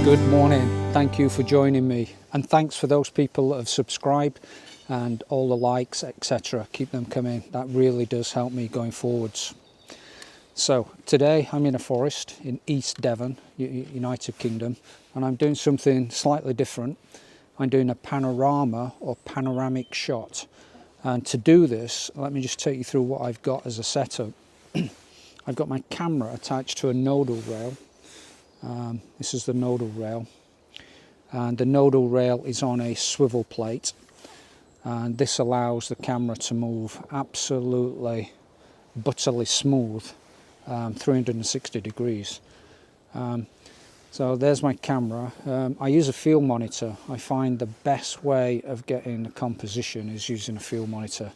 Good morning, thank you for joining me, and thanks for those people that have subscribed and all the likes, etc. Keep them coming, that really does help me going forwards. So today I'm in a forest in East Devon, United Kingdom, and I'm doing something slightly different. I'm doing a panorama or panoramic shot, and to do this let me just take you through what I've got as a setup. I've got my camera attached to a nodal rail. This is the nodal rail, and the nodal rail is on a swivel plate, and this allows the camera to move absolutely butterly smooth, 360 degrees. So there's my camera. I use a field monitor. I find the best way of getting the composition is using a field monitor.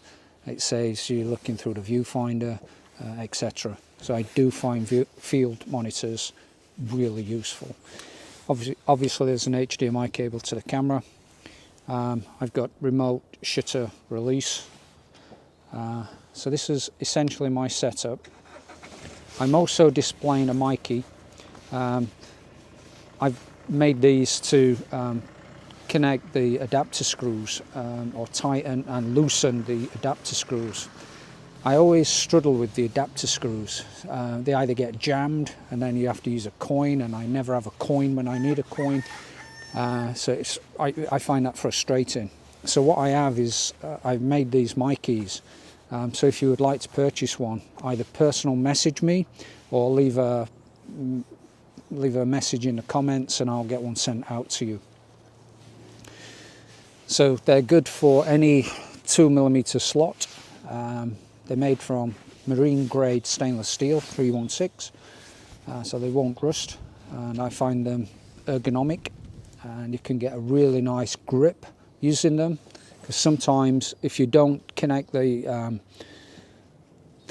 It saves you looking through the viewfinder, etc. So I do find field monitors really useful. Obviously there's an HDMI cable to the camera. I've got remote shutter release. So this is essentially my setup. I'm also displaying a MI-KEE. I've made these to connect the adapter screws, or tighten and loosen the adapter screws. I always struggle with the adapter screws. They either get jammed and then you have to use a coin, and I never have a coin when I need a coin. So I find that frustrating. So what I have is I've made these MI-KEEs. So if you would like to purchase one, either personal message me or leave a message in the comments and I'll get one sent out to you. So they're good for any 2mm slot. They're made from marine grade stainless steel 316, so they won't rust, and I find them ergonomic, and you can get a really nice grip using them, because sometimes if you don't connect the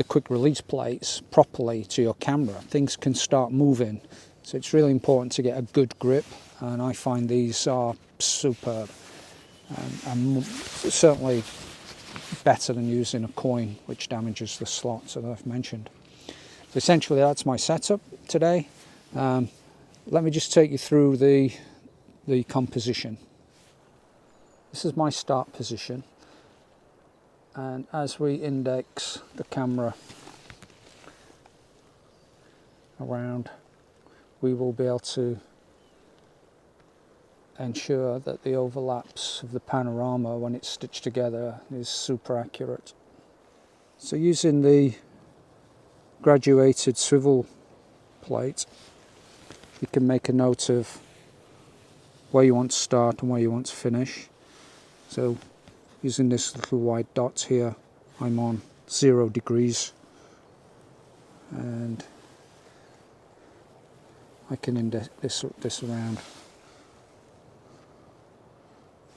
quick release plates properly to your camera, things can start moving. So it's really important to get a good grip, and I find these are superb, and certainly better than using a coin, which damages the slots that I've mentioned. So essentially that's my setup today. Let me just take you through the composition. This is my start position, and as we index the camera around, we will be able to ensure that the overlaps of the panorama when it's stitched together is super accurate. So using the graduated swivel plate, you can make a note of where you want to start and where you want to finish. So using this little white dot here, I'm on 0 degrees, and I can index this around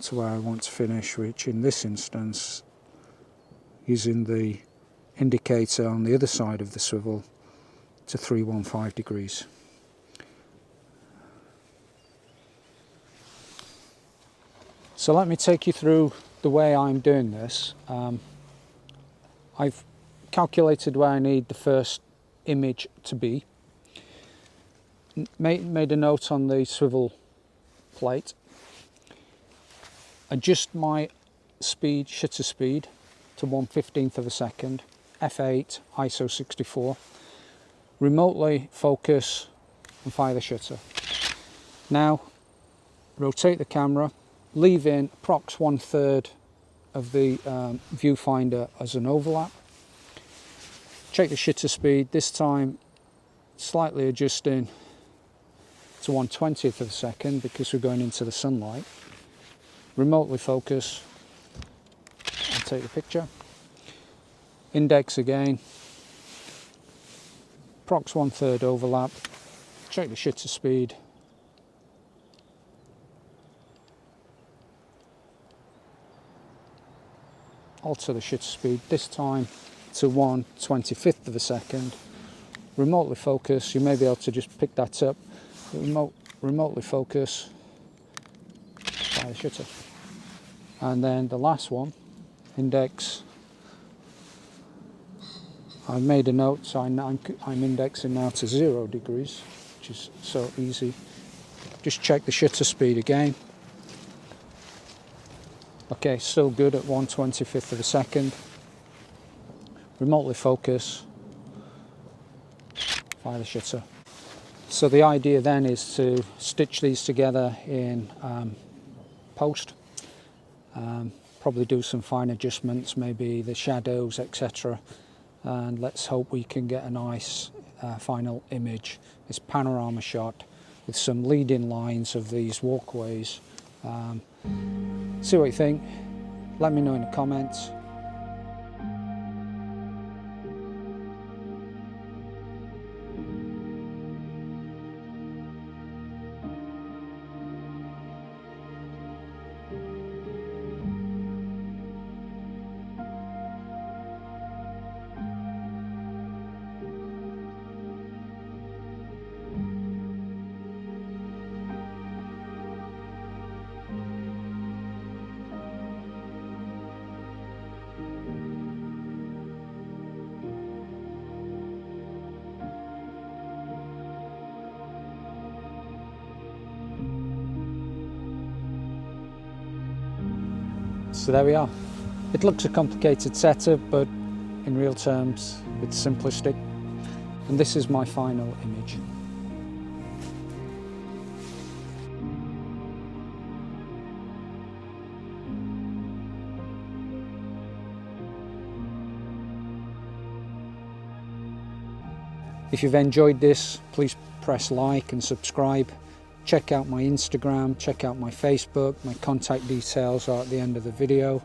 to where I want to finish, which in this instance, using the indicator on the other side of the swivel, to 315 degrees. So let me take you through the way I'm doing this. I've calculated where I need the first image to be, made a note on the swivel plate, adjust my speed, shutter speed, to 1/15 of a second, f8, ISO 64, remotely focus and fire the shutter. Now rotate the camera, leave in approx 1/3 of the viewfinder as an overlap, check the shutter speed, this time slightly adjusting to 1/20 of a second because we're going into the sunlight. Remotely focus and take the picture. Index again, approx 1/3 overlap, check the shutter speed, alter the shutter speed, this time to 1/25 of a second, remotely focus, you may be able to just pick that up, remotely focus, fire the shutter. And then the last one, index, I made a note, so I'm indexing now to 0 degrees, which is so easy. just check the shutter speed again. Okay, still good at 1/25 of a second. Remotely focus, fire the shutter. So the idea then is to stitch these together in post. Probably do some fine adjustments, maybe the shadows, etc. And let's hope we can get a nice final image. This panorama shot with some leading lines of these walkways. See what you think. Let me know in the comments. So there we are. It looks a complicated setup, but in real terms it's simplistic. And this is my final image. If you've enjoyed this, please press like and subscribe. Check out my Instagram, check out my Facebook. My contact details are at the end of the video.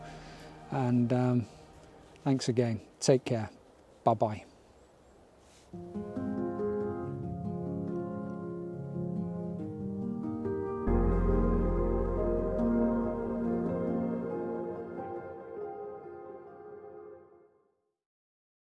And thanks again. Take care. Bye-bye.